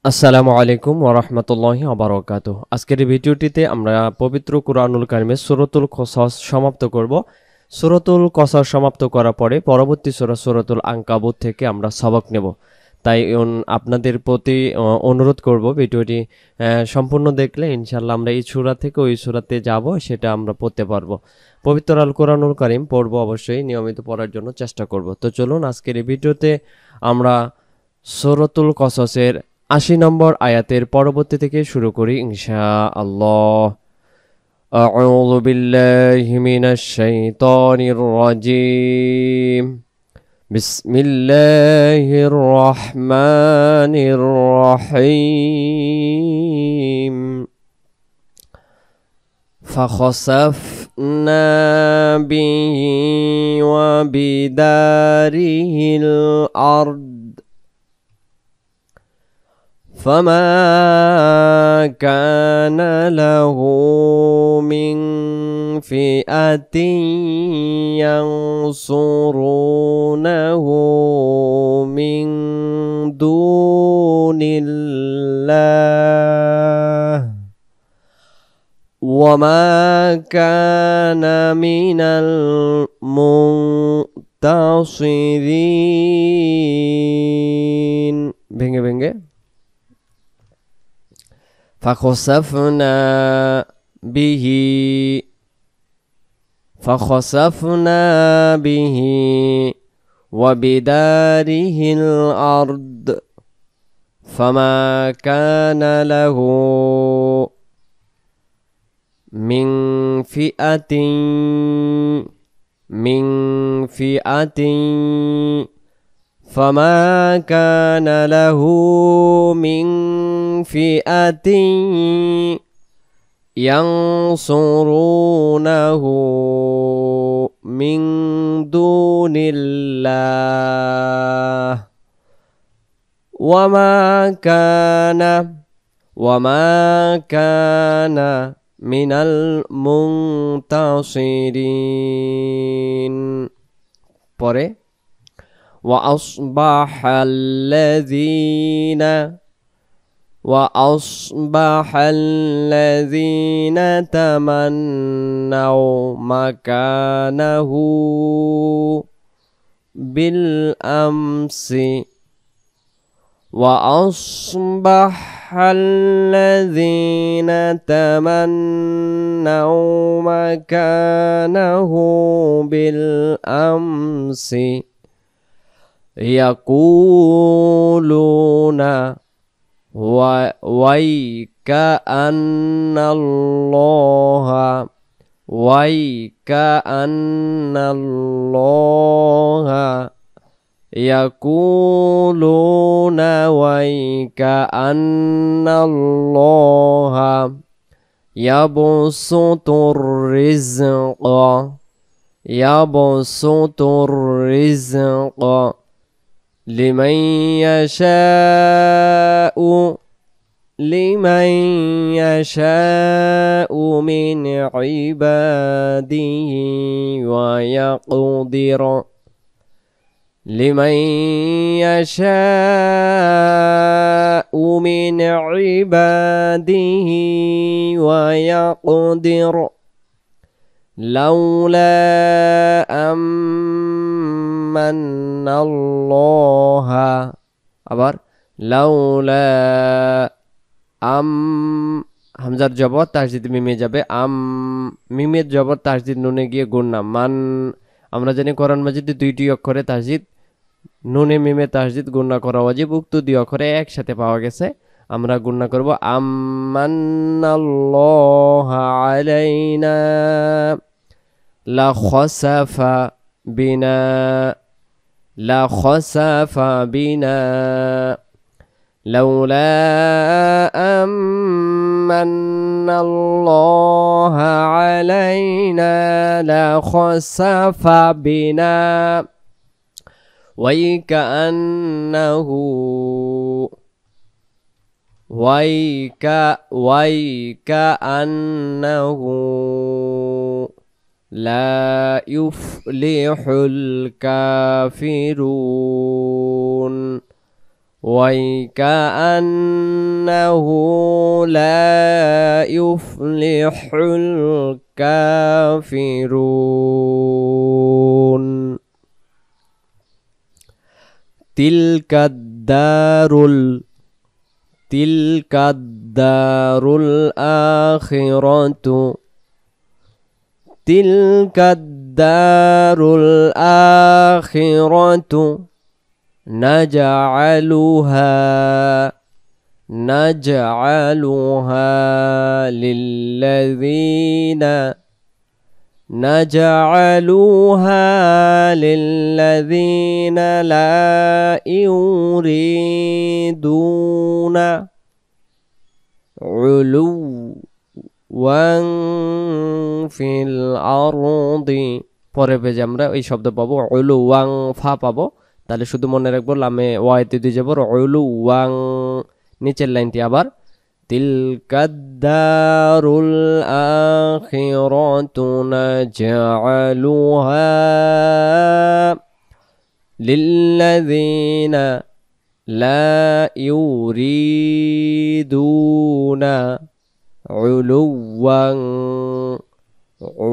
আসসালামু আলাইকুম ওয়া রাহমাতুল্লাহি ওয়া বারাকাতুহু। আজকের এই ভিডিওটিতে আমরা পবিত্র কুরআনুল কারীমের সূরাতুল কসস সমাপ্ত করব। সূরাতুল কসস সমাপ্ত করার পরে পরবর্তী সূরা সূরাতুল আনকাবুত থেকে আমরা সবক নেব। তাই আপনাদের প্রতি অনুরোধ করব ভিডিওটি সম্পূর্ণ দেখলে ইনশাআল্লাহ আমরা এই সূরা থেকে ওই সূরাতে যাব, সেটা আমরা পড়তে পারবো। পবিত্র আল কুরআনুল কারীম পড়ব, অবশ্যই নিয়মিত পড়ার জন্য চেষ্টা করব। তো চলুন আজকের এই ভিডিওতে আমরা সূরাতুল কসসের ৮০ নম্বর আয়াতের পরবর্তী থেকে শুরু করি ইনশাআল্লাহ। আউযু বিল্লাহি মিনাশ শাইতানির রাজীম। বিসমিল্লাহির রহমানির রহিম। فخسفنا به وبداره الأرض فما كان له من فئة ينصرونه من دون الله وما كان من المنتصرين ভেঙে ভেঙে فخسفنا به وبداره الأرض فما كان له من فئة فما كان له من فئة ينصرونه من دون الله وما كان من المنتصرين. পরে وأصبح الذين تمنوا مكانه بالأمس يقولون ويكأن الله يقولون ويكأن الله يبسط الرزق لمن يشاء من عباده ويقدر لولا أمن الله লাউলা হামজার জবর তাসদিদ মিমে যাবে, মিমের জবর তাসদিদ নুনে গিয়ে গুণনা মান। আমরা জানি কোরআন মাজিদে দুইটি অক্ষরে তাসদিদ, নুনে মিমে তাসদিদ গুণনা করা ওয়াজিব। উক্ত দুই অক্ষরে একসাথে পাওয়া গেছে, আমরা গুণনা করব আমান্নাল্লাহু আলাইনা লা খাসাফা বিনা لولا أمن الله علينا لخسف بنا ويكأنه لا يفلح الكافرون وَكَأَنَّهُ لَا يُفْلِحُ الْكَافِرُونَ تِلْكَ الدَّارُ الْآخِرَةُ تِلْكَ الدَّارُ الْآخِرَةُ نجعلها للذين لا يريدون علوا في الأرض পরের পেজে আমরা এই শব্দ পাবো উলুওয়াং ফা পাবো তাহলে শুধু মনে রাখবো লামে ওয়াইতে দুই যাবর উলুওয়াং নিচের লাইনটি আবার তিলকাদ্দারুল আখিরাতু নাজআলুহা লিল্লাযিনা লা ইউরিদুনা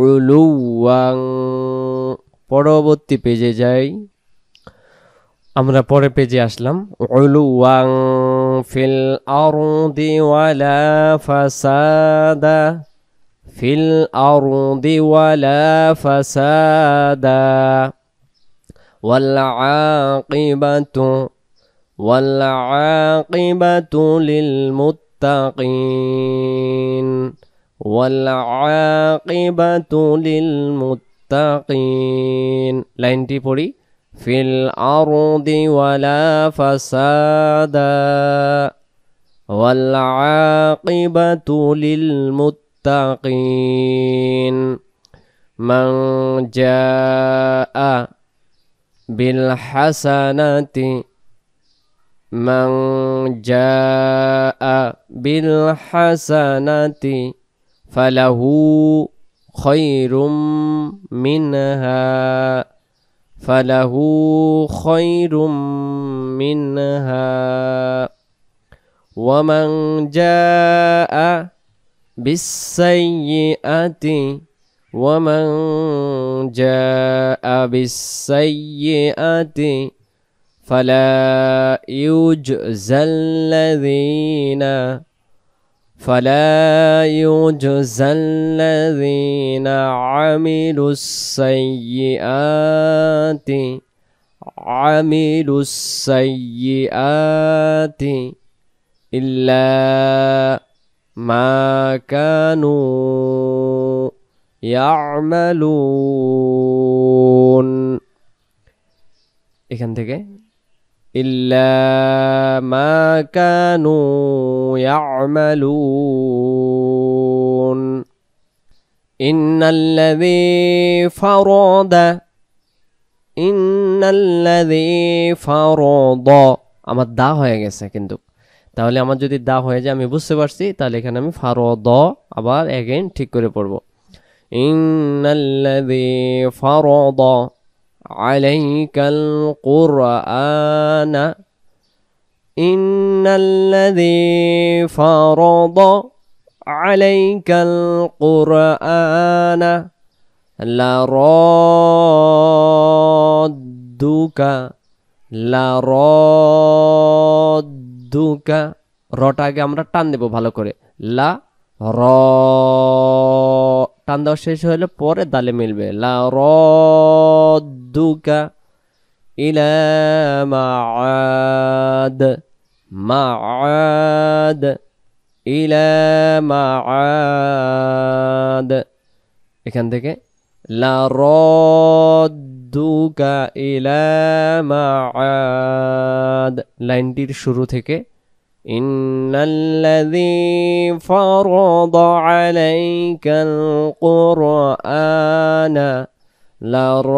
উলুওয়াং পরবর্তী পেজে যাই আমরা পরের পেজে আসলাম উলুওয়াং ফিল আরদি ওয়ালা ফাসাদা ওয়াল আকিবাতু লিল মুত্তাকিন লাইনটি পড়ি ফিল আরদি ওয়ালা ফাসাদা ওয়াল আকিবাতু লিল মুত্তাকিন মান জাআ বিল হাসানাতি ফালাহু খায়রুম মিনহা ومن جاء بالسيئة فلا يجزى الذين عملوا السيئات إلا ما كانوا يعملون এখান থেকে إلا ما كانوا يعملون إن الذي فرض আমার দা হয়ে গেছে কিন্তু তাহলে আমার যদি দা হয়ে যায় আমি বুঝতে পারছি তাহলে এখানে আমি ফারদ আবার এগেইন ঠিক করে পড়ব ইন্নাল্লাযী ফারাদ আলাইকাল কুরআনা ইন্নাল্লাযী ফারাদ আলাইকাল কুরআনা লারাদ্দুকা রটা আগে আমরা টান দেব ভালো করে লা র টান দেওয়া শেষ হলে পরে দালে মিলবে লারাদ্দুকা ইলা মাআদ ইলা মাআদ এখান থেকে লারাদ্দুকা ইলা মাআদ লাইনটির শুরু থেকে ইন্নাল্লাযী ফারাদা আলাইকাল কুরআনা লারাদ্দুকা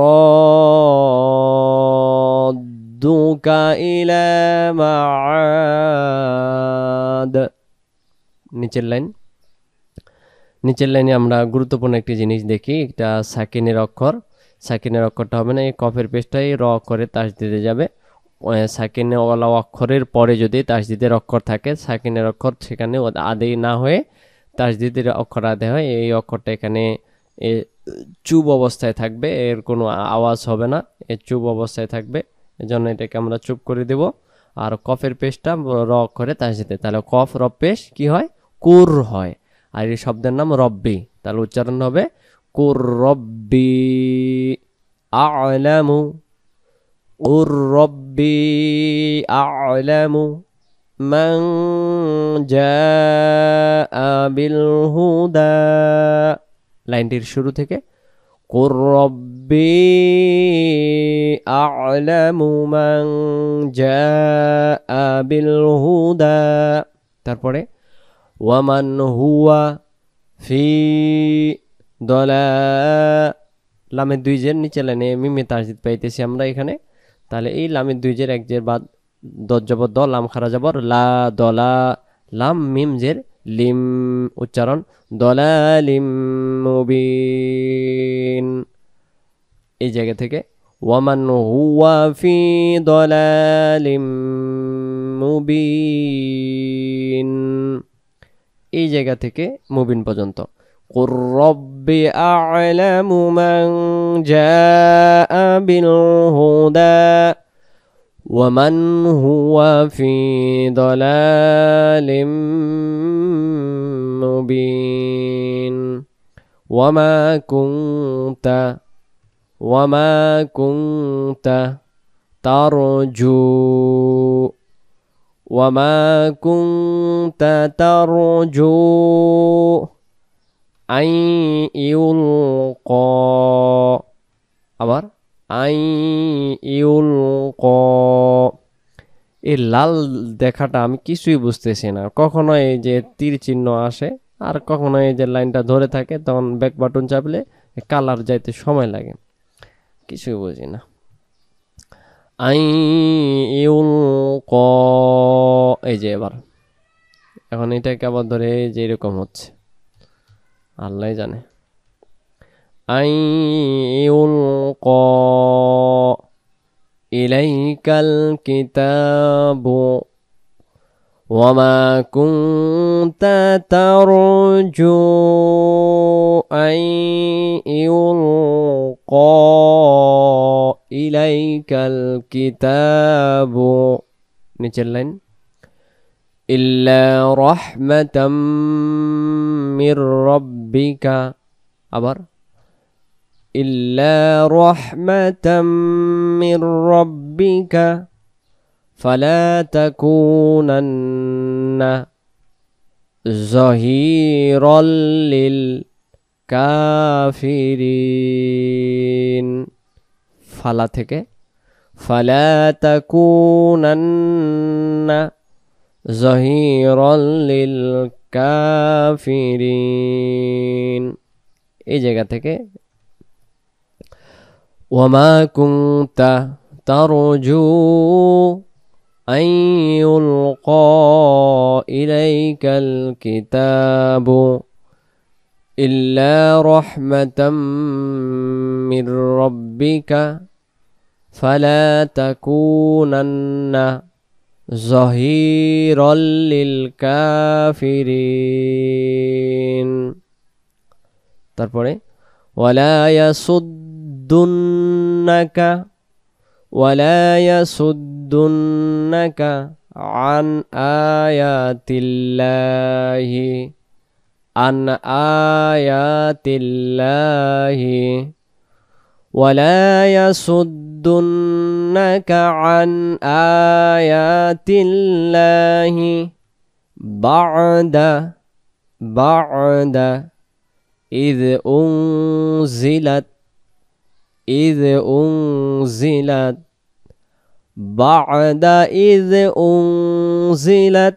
ইলা মাআদ নিচের লাইনে আমরা গুরুত্বপূর্ণ একটি জিনিস দেখি এটা সাকিনের অক্ষরটা হবে না এই কফের পেশটাই র করে তাস দিতে যাবে সাকিনে ওয়ালা অক্ষরের পরে যদি তাসদিদের অক্ষর থাকে, সাকিনের অক্ষর সেখানে আদেই না হয়ে তাসদিদের অক্ষর আদেয় হয়, এই অক্ষরটা এখানে চুপ অবস্থায় থাকবে, এর কোনো আওয়াজ হবে না, এর চুপ অবস্থায় থাকবে, এজন্য এটাকে আমরা চুপ করে দেব। আর কফের পেশটা র অক্ষরে তাসদিদে, তাহলে কফ র পেশ কি হয়? কুর হয়। আর এই শব্দের নাম রব্বি, তাহলে উচ্চারণ হবে কুর রব্বি আ'লামু, কুর রব্বি আ'লামু মান জাআ বিল হুদা। লাইনটির শুরু থেকে কুর রব্বি আ'লামু মান জাআ বিল হুদা। তারপরে ওয়ামান হুয়া ফি দলা, লামের দুই জের নিচে লাইনে মিমে তাসদিদ পাইতেছি আমরা এখানে, তাহলে এই লামের দুই জের এক জের বাদ দজ জবর দ, লাম খারা জবর লা, দলা, লাম মিম জের লিম, উচ্চারণ দলালিম মুবিন। এই জায়গা থেকে ওয়ামান হুয়া ফি দলালিম মুবিন, এই জায়গা থেকে মুবিন পর্যন্ত। কুর রব্বি আ'লামু মান জাআ বিল হুদা ওয়ামান হুয়া ফি দলালিম মুবিন। ওয়ামা কুনতা তারজু, ওয়ামা কুনতা তারজু আই ইউলকা, আবার আই ইউলকা। এই লাল দেখাটা আমি কিছুই বুঝতেছি না, কখনো এই যে তীর চিহ্ন আসে আর কখনো এই যে লাইনটা ধরে থাকে, তখন ব্যাক বাটন চাপলে কালার যাইতে সময় লাগে, কিছুই বুঝি না। আই ইউলকা, এই যে এবার এখন এটাকে আবার ধরে যে এরকম হচ্ছে, আল্লাহ জানে। আই ইউলকা ইলাইকাল কিতাবু ওয়ামা কুনতা তারজু আই ইউলকা ইলাইকাল কিতাবু, নিচের লাইন ইল্লা রাহমাতাম মির রাব্বিকা, আবার ইল্লা রাহমাতাম মির রাব্বিকা ফালা তাকুনান্না যাহিরাল লিল কাফিরিন। ফালা থেকে ফালা তাকুনান্না যাহিরাল লিল কাফিরিন, এই জায়গা থেকে ওয়ামা কুনতা তারজু আন ইউলকা ইলাইকাল কিতাবু ইল্লা রাহমাতাম মির রাব্বিকা ফালা তাকুনান্না যাহিরাল লিল কাফিরিন। তারপরে ওয়ালা ইয়াসুদ্দুন্নাকা আন আয়াতিল্লাহি, আন আয়াতিল্লাহি ওয়ালা ইয়াসুদ্দুন্নাকা আন আয়াতিল্লাহি বা'দা إذ أنزلت بعد إذ أنزلت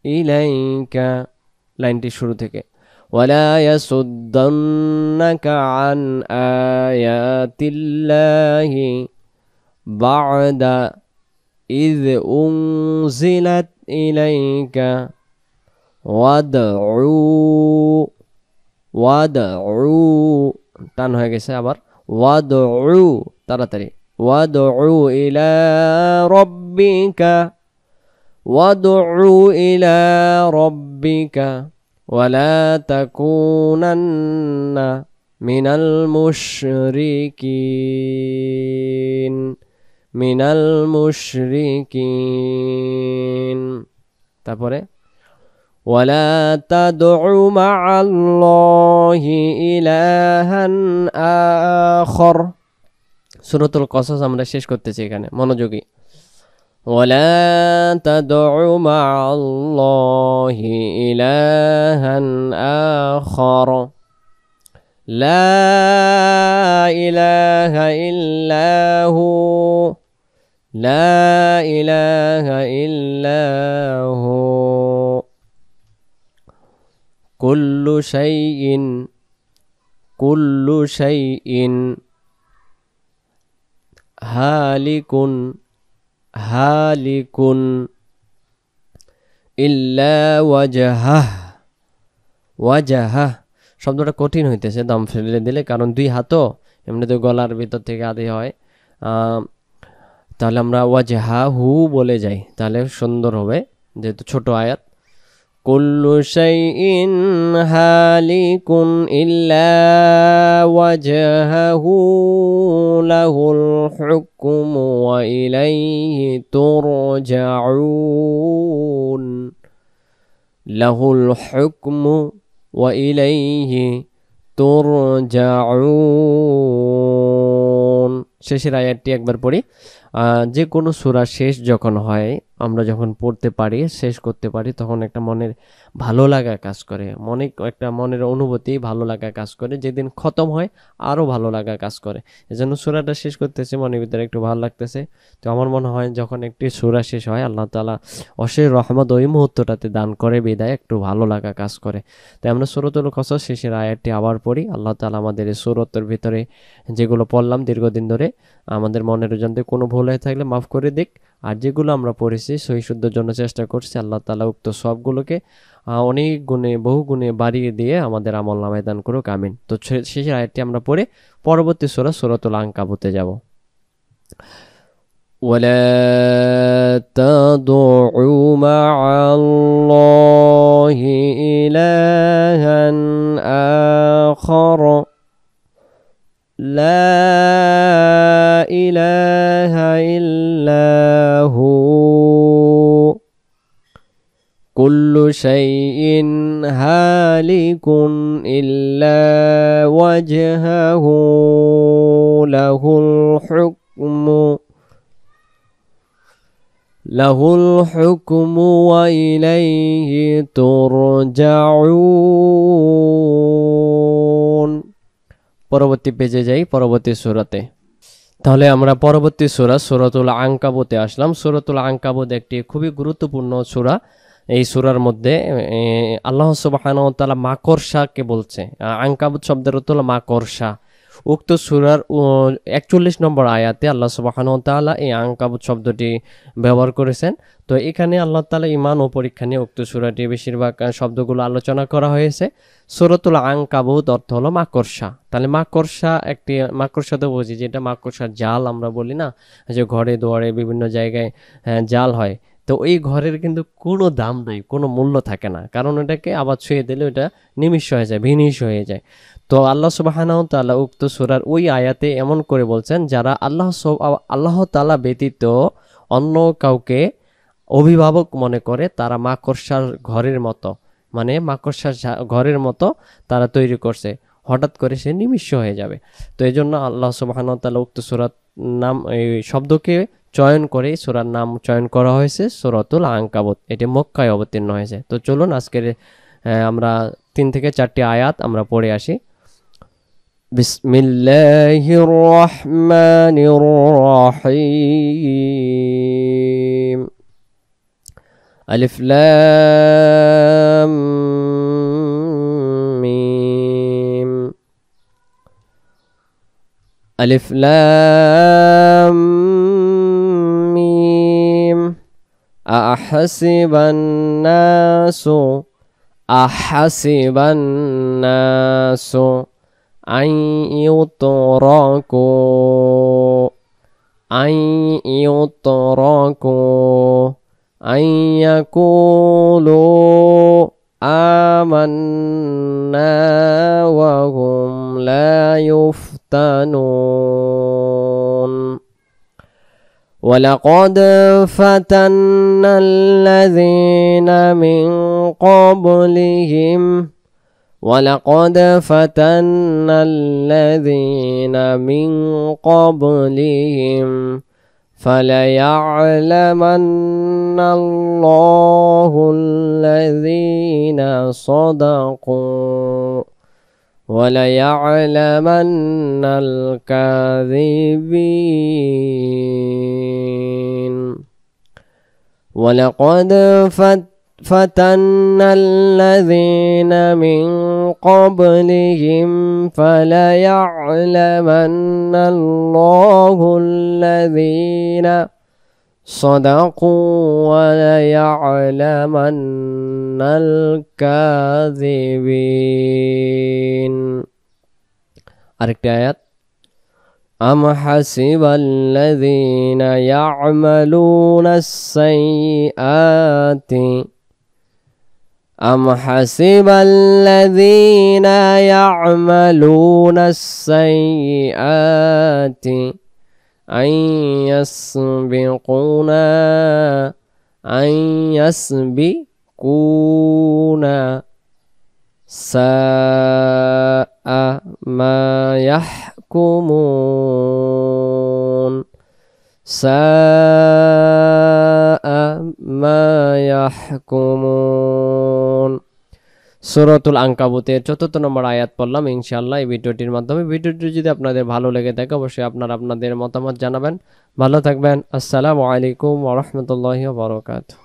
إليك লাইনটি শুরু থেকে ولا يصدنك عن آيات الله بعد إذ أنزلت إليك ওয়াদউ টান হয়ে গেছে, আবার ওয়াদউ তাড়াতাড়ি ওয়াদউ ইলা রাব্বিকা ওয়াদউ ইলা রাব্বিকা ওয়ালা তাকুনান্না মিনাল মুশরিকিন মিনাল মুশরিকিন। তারপরে ওয়ালা তাদউ মা'আল্লাহি ইলাহান আখর। সূরাতুল কসস আমরা শেষ করতেছি এখানে, মনোযোগী। ওয়ালা তাদউ মা'আল্লাহি ইলাহান আখর লা ইলাহা ইল্লাহু লা ইলাহা ইল্লাহু কুল্লু শাইইন হালিকুন ইল্লা ওয়াজহাহ। শব্দটা কঠিন হইতেছে দম ফেলে দিলে, কারণ দুই হাতও এমনিতে গলার ভিতর থেকে আদি হয়। তাহলে আমরা ওয়াজহাহু বলে যাই, তাহলে সুন্দর হবে, যেহেতু ছোট আয়াত। কুল্লু শাইইন হালিকুন ইল্লা ওয়াজহাহু লাহুল হুকমু ওয়া ইলাইহি তুরজাউন লাহুল হুকমু ওয়া ইলাইহি তুরজাউন। শেষের আয়াতটি একবার পড়ি। যে কোনো সূরা শেষ যখন হয়, আমরা যখন পড়তে পারি, শেষ করতে পারি, তখন একটা মনের ভালো লাগা কাজ করে, একটা মনের অনুভূতি ভালো লাগা কাজ করে। যেদিন খতম হয় আরও ভালো লাগা কাজ করে। এজন্য সূরাটা শেষ করতেছে, মনের ভিতরে একটু ভালো লাগতেছে। তো আমার মনে হয় যখন একটি সূরা শেষ হয়, আল্লাহ তাআলা অশেষ রহমত ওই মুহূর্তটাতে দান করে, বিদায় একটু ভালো লাগা কাজ করে। তাই আমরা সূরাতুল কসস শেষের আয়াতটি আবার পড়ি। আল্লাহ তাআলা আমাদের এই সূরাতের ভিতরে যেগুলো পড়লাম দীর্ঘদিন ধরে, আমাদের মনের যদি কোনো ভুল হয়ে থাকলে মাফ করে দিক। আর যেগুলো আমরা পড়েছি সহি শুদ্ধর জন্য চেষ্টা করছি, আল্লাহ তাআলা উক্ত সবগুলোকে অনেক গুণে বহু গুণে বাড়িয়ে দিয়ে আমাদের আমল নামায় দান করুক, আমিন। তো শেষের আয়াতটি আমরা পড়ে পরবর্তী সূরা সূরাতুল আনকাবুতে যাব। ওয়ালা তাদউ মা'আল্লাহি ইলাহান আখর লা ইলাহা ইল্লাহু কুল্লু শাইইন হালিকুন ইল্লা ওয়াজহাহু লাহুল হুকমু ওয়া ইলাইহি তুরজাউন। পরবর্তী পেজে যাই, পরবর্তী সূরাতে। তাহলে আমরা পরবর্তী সূরা সূরাতুল আনকাবুতে আসলাম। সূরাতুল আনকাবুত একটি খুবই গুরুত্বপূর্ণ সূরা। এই সূরার মধ্যে আল্লাহ সুবহানাহু ওয়া তাআলা মাকড়সাকে বলছে। আনকাবুত শব্দের অর্থ হলো মাকড়সা। উক্ত সূরার 41 নম্বর আয়াতে আল্লাহ সুবহানাহু ওয়া তাআলা এই আনকাবুত শব্দটি ব্যবহার করেছেন। তো এখানে আল্লাহ তাআলা ঈমান ও পরীক্ষা নিয়ে উক্ত সূরাটি বেশিরভাগ শব্দগুলো আলোচনা করা হয়েছে। সূরাতুল আনকাবুত অর্থ হলো মাকড়সা। তাহলে মাকড়সা তো বুঝি, যেটা মাকড়সার জাল আমরা বলি না, যে ঘরে দুয়ারে বিভিন্ন জায়গায় জাল হয়। তো এই ঘরের কিন্তু কোনো দাম নাই, কোনো মূল্য থাকে না, কারণ ওটাকে আবার ছুঁয়ে দিলে ওটা নিমিষ হয়ে যায়, ভিনিশ হয়ে যায়। তো আল্লাহ সুবহানাহু ওয়া তাআলা উক্ত সূরার ওই আয়াতে এমন করে বলছেন, যারা আল্লাহ তাআলা ব্যতীত অন্য কাউকে অভিভাবক মনে করে, তারা মাকড়সার ঘরের মতো, মানে মাকড়সার ঘরের মতো তারা তৈরি করছে, হঠাৎ করে সে নিমিষ হয়ে যাবে। তো এই জন্য আল্লাহ সুবহানাহু ওয়া তাআলা উক্ত সূরার নাম, এই শব্দকে চয়ন করে সূরার নাম চয়ন করা হয়েছে সূরাতুল আনকাবুত। এটি মক্কায় অবতীর্ণ হয়েছে। তো চলুন আজকের আমরা 3 থেকে 4টি আয়াত আমরা পড়ে আসি। বিসমিল্লাহির রহমানির রহিম। আলিফ লাম মিম। আলিফ লাম মিম। আহসিবান নাসু আন ইউতরাকু أن يتركوا أن يقولوا آمنا وهم لا يفتنون ولقد فتنا الذين من قبلهم ولقد فتنا الذين من قبلهم فليعلمن الله الذين صدقوا وليعلمن الكاذبين ولقد فتنا الذين من قبلهم فليعلمن الله الذين صدقوا وليعلمن الكاذبين আরেকটি আয়াত أم حسب الذين يعملون السيئات أم حسب الذين يعملون السيئات أن يسبقونا ساء ما يحكمون ساء ما يحكمون সূরাতুল আনকাবুতের ৪৪ নম্বর আয়াত পড়লাম ইনশাআল্লাহ এই ভিডিওটির মাধ্যমে। ভিডিওটি যদি আপনাদের ভালো লেগে থাকে অবশ্যই আপনাদের মতামত জানাবেন। ভালো থাকবেন। আসসালামু আলাইকুম ওয়া রাহমাতুল্লাহি ওয়া বারাকাতুহু।